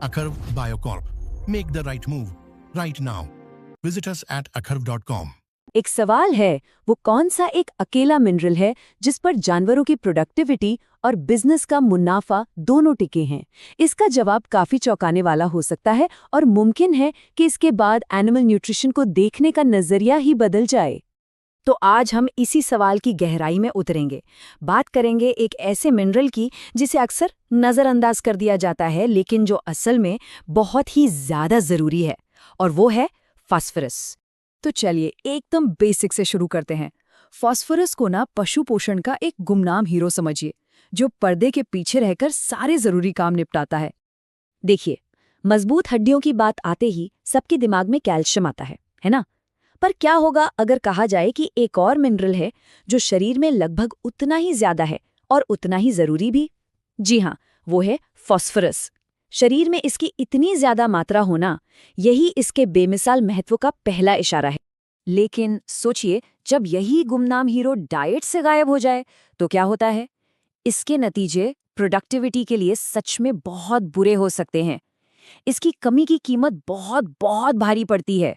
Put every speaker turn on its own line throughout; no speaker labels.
Akarv Biocorp. Make the right move right now. Visit us at akarv.com.
एक सवाल है, वो कौन सा एक अकेला मिनरल है जिस पर जानवरों की प्रोडक्टिविटी और बिजनेस का मुनाफा दोनों टिके हैं? इसका जवाब काफी चौंकाने वाला हो सकता है और मुमकिन है कि इसके बाद एनिमल न्यूट्रिशन को देखने का नजरिया ही बदल जाए। तो आज हम इसी सवाल की गहराई में उतरेंगे। बात करेंगे एक ऐसे मिनरल की जिसे अक्सर नजरअंदाज कर दिया जाता है, लेकिन जो असल में बहुत ही ज्यादा जरूरी है, और वो है फास्फोरस। तो चलिए एकदम बेसिक से शुरू करते हैं। फास्फोरस को ना पशु पोषण का एक गुमनाम हीरो समझिए, जो पर्दे के पीछे रहकर सारे जरूरी काम निपटाता है। देखिए, मजबूत हड्डियों की बात आते ही सबके दिमाग में कैल्शियम आता है ना? पर क्या होगा अगर कहा जाए कि एक और मिनरल है जो शरीर में लगभग उतना ही ज्यादा है और उतना ही जरूरी भी? जी हाँ, वो है फास्फोरस। शरीर में इसकी इतनी ज्यादा मात्रा होना, यही इसके बेमिसाल महत्व का पहला इशारा है। लेकिन सोचिए, जब यही गुमनाम हीरो डाइट से गायब हो जाए तो क्या होता है? इसके नतीजे प्रोडक्टिविटी के लिए सच में बहुत बुरे हो सकते हैं। इसकी कमी की कीमत बहुत बहुत भारी पड़ती है।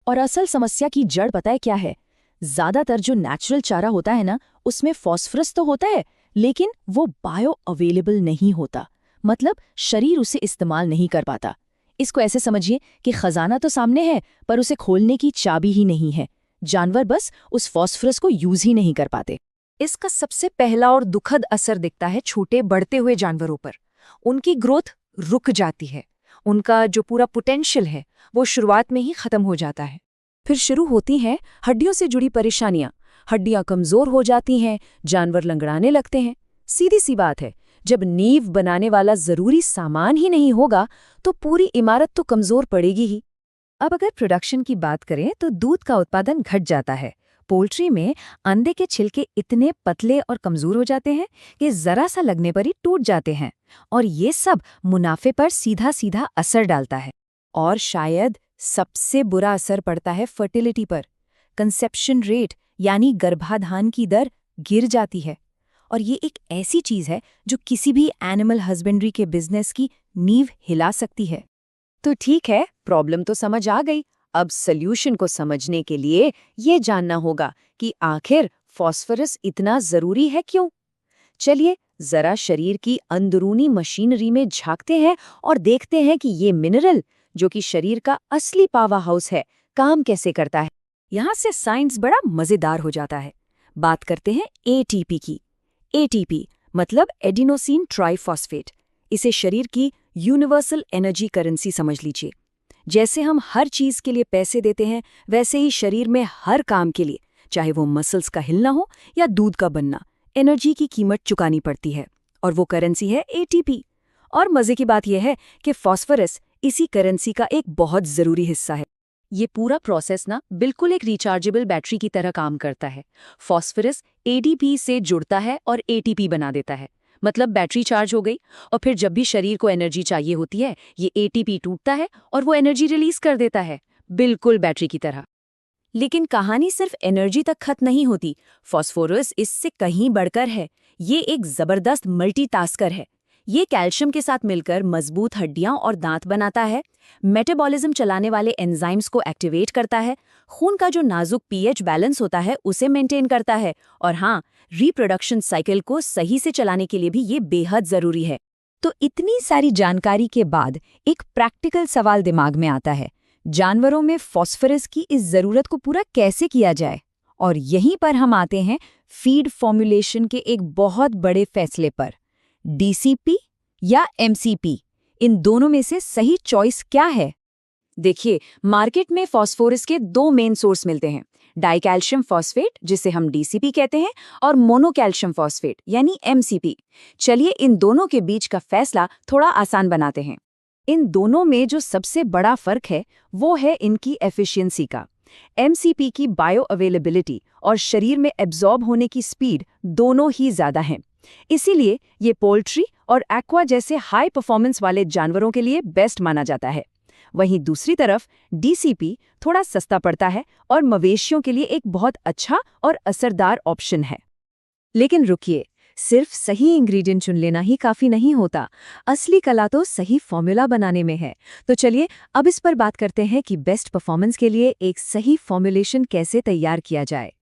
और असल समस्या की जड़ पता है क्या है? ज्यादातर जो नेचुरल चारा होता है ना, उसमें फास्फोरस तो होता है, लेकिन वो बायो अवेलेबल नहीं होता। मतलब शरीर उसे इस्तेमाल नहीं कर पाता। इसको ऐसे समझिए कि खजाना तो सामने है, पर उसे खोलने की चाबी ही नहीं है। जानवर बस उस फास्फोरस को यूज ही नहीं कर पाते। इसका सबसे पहला और दुखद असर दिखता है छोटे बढ़ते हुए जानवरों पर। उनकी ग्रोथ रुक जाती है। उनका जो पूरा पोटेंशियल है वो शुरुआत में ही खत्म हो जाता है। फिर शुरू होती हैं हड्डियों से जुड़ी परेशानियां। हड्डियां कमजोर हो जाती हैं, जानवर लंगड़ाने लगते हैं। सीधी सी बात है, जब नींव बनाने वाला जरूरी सामान ही नहीं होगा तो पूरी इमारत तो कमजोर पड़ेगी ही। अब अगर प्रोडक्शन की बात करें तो दूध का उत्पादन घट जाता है। पोल्ट्री में अंडे के छिलके इतने पतले और कमजोर हो जाते हैं कि जरा सा लगने पर ही टूट जाते हैं, और ये सब मुनाफे पर सीधा सीधा असर डालता है। और शायद सबसे बुरा असर पड़ता है फर्टिलिटी पर। कंसेप्शन रेट यानी गर्भाधान की दर गिर जाती है, और ये एक ऐसी चीज है जो किसी भी एनिमल हस्बेंड्री के बिजनेस की नींव हिला सकती है। तो ठीक है, प्रॉब्लम तो समझ आ गई। अब सॉल्यूशन को समझने के लिए ये जानना होगा कि आखिर फास्फोरस इतना जरूरी है क्यों? चलिए जरा शरीर की अंदरूनी मशीनरी में झांकते हैं और देखते हैं कि ये मिनरल, जो कि शरीर का असली पावर हाउस है, काम कैसे करता है। यहाँ से साइंस बड़ा मजेदार हो जाता है। बात करते हैं एटीपी की। एटीपी मतलब एडिनोसिन ट्राइफॉस्फेट। इसे शरीर की यूनिवर्सल एनर्जी करेंसी समझ लीजिए। जैसे हम हर चीज के लिए पैसे देते हैं, वैसे ही शरीर में हर काम के लिए, चाहे वो मसल्स का हिलना हो या दूध का बनना, एनर्जी की कीमत चुकानी पड़ती है, और वो करेंसी है एटीपी। और मजे की बात यह है कि फास्फोरस इसी करेंसी का एक बहुत जरूरी हिस्सा है। ये पूरा प्रोसेस ना बिल्कुल एक रिचार्जेबल बैटरी की तरह काम करता है। फास्फोरस एडीपी से जुड़ता है और एटीपी बना देता है। मतलब बैटरी चार्ज हो गई, और फिर जब भी शरीर को एनर्जी चाहिए होती है, ये एटीपी टूटता है और वो एनर्जी रिलीज कर देता है, बिल्कुल बैटरी की तरह। लेकिन कहानी सिर्फ एनर्जी तक खत्म नहीं होती। फास्फोरस इससे कहीं बढ़कर है। ये एक जबरदस्त मल्टीटास्कर है। ये कैल्शियम के साथ मिलकर मजबूत हड्डियां और दांत बनाता है, मेटाबॉलिज्म चलाने वाले एंजाइम्स को एक्टिवेट करता है, खून का जो नाजुक पीएच बैलेंस होता है उसे मेंटेन करता है, और हाँ, रिप्रोडक्शन साइकिल को सही से चलाने के लिए भी ये बेहद जरूरी है। तो इतनी सारी जानकारी के बाद एक प्रैक्टिकल सवाल दिमाग में आता है, जानवरों में फास्फोरस की इस जरूरत को पूरा कैसे किया जाए? और यहीं पर हम आते हैं फीड फॉर्मुलेशन के एक बहुत बड़े फैसले पर। डीसीपी या एमसीपी, इन दोनों में से सही चॉइस क्या है? देखिए, मार्केट में फास्फोरस के दो मेन सोर्स मिलते हैं, डाइकैल्शियम फॉस्फेट जिसे हम डीसीपी कहते हैं, और मोनोकैल्शियम फॉस्फेट यानी एमसीपी। चलिए इन दोनों के बीच का फैसला थोड़ा आसान बनाते हैं। इन दोनों में जो सबसे बड़ा फर्क है वो है इनकी एफिशिएंसी का। एमसीपी की बायो अवेलेबिलिटी और शरीर में एब्जॉर्ब होने की स्पीड दोनों ही ज्यादा हैं। इसीलिए ये पोल्ट्री और एक्वा जैसे हाई परफॉर्मेंस वाले जानवरों के लिए बेस्ट माना जाता है। वहीं दूसरी तरफ डीसीपी थोड़ा सस्ता पड़ता है और मवेशियों के लिए एक बहुत अच्छा और असरदार ऑप्शन है। लेकिन रुकिए, सिर्फ सही इंग्रेडिएंट चुन लेना ही काफी नहीं होता। असली कला तो सही फॉर्मूला बनाने में है। तो चलिए अब इस पर बात करते हैं कि बेस्ट परफॉर्मेंस के लिए एक सही फॉर्मुलेशन कैसे तैयार किया जाए।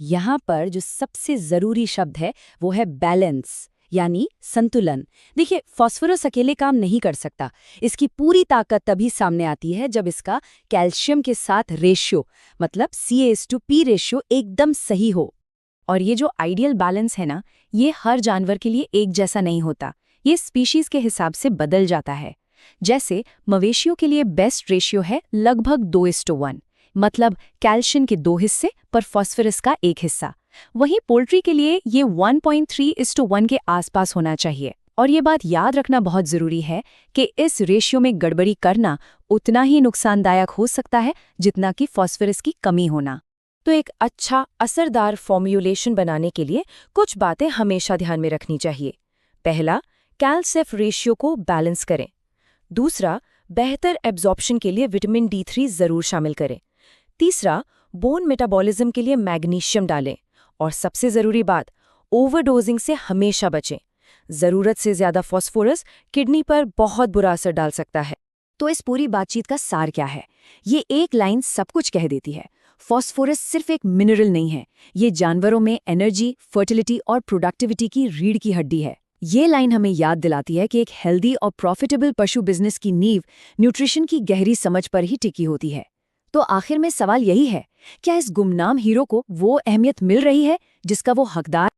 यहाँ पर जो सबसे जरूरी शब्द है वो है बैलेंस, यानी संतुलन। देखिए, फास्फोरस अकेले काम नहीं कर सकता। इसकी पूरी ताकत तभी सामने आती है जब इसका कैल्शियम के साथ रेशियो, मतलब CaS/P रेशियो एकदम सही हो। और ये जो आइडियल बैलेंस है ना, ये हर जानवर के लिए एक जैसा नहीं होता। ये स्पीशीज के हिसाब से बदल जाता है। जैसे मवेशियों के लिए बेस्ट रेशियो है लगभग 2:1, मतलब कैल्शियम के 2 हिस्से पर फास्फोरस का 1 हिस्सा। वहीं पोल्ट्री के लिए ये 1.3:1 के आसपास होना चाहिए। और ये बात याद रखना बहुत जरूरी है कि इस रेशियो में गड़बड़ी करना उतना ही नुकसानदायक हो सकता है जितना कि फास्फोरस की कमी होना। तो एक अच्छा असरदार फॉर्म्यूलेशन बनाने के लिए कुछ बातें हमेशा ध्यान में रखनी चाहिए। पहला, कैल्शियम रेशियो को बैलेंस करें। दूसरा, बेहतर एब्जॉर्प्शन के लिए विटामिन D3 जरूर शामिल करें। तीसरा, बोन मेटाबॉलिज्म के लिए मैग्नीशियम डालें। और सबसे जरूरी बात, ओवरडोजिंग से हमेशा बचें। जरूरत से ज्यादा फास्फोरस किडनी पर बहुत बुरा असर डाल सकता है। तो इस पूरी बातचीत का सार क्या है? ये एक लाइन सब कुछ कह देती है। फास्फोरस सिर्फ एक मिनरल नहीं है, ये जानवरों में एनर्जी, फर्टिलिटी और प्रोडक्टिविटी की रीढ़ की हड्डी है। ये लाइन हमें याद दिलाती है कि एक हेल्दी और प्रॉफिटेबल पशु बिजनेस की नींव न्यूट्रिशन की गहरी समझ पर ही टिकी होती है। तो आखिर में सवाल यही है, क्या इस गुमनाम हीरो को वो अहमियत मिल रही है जिसका वो हकदार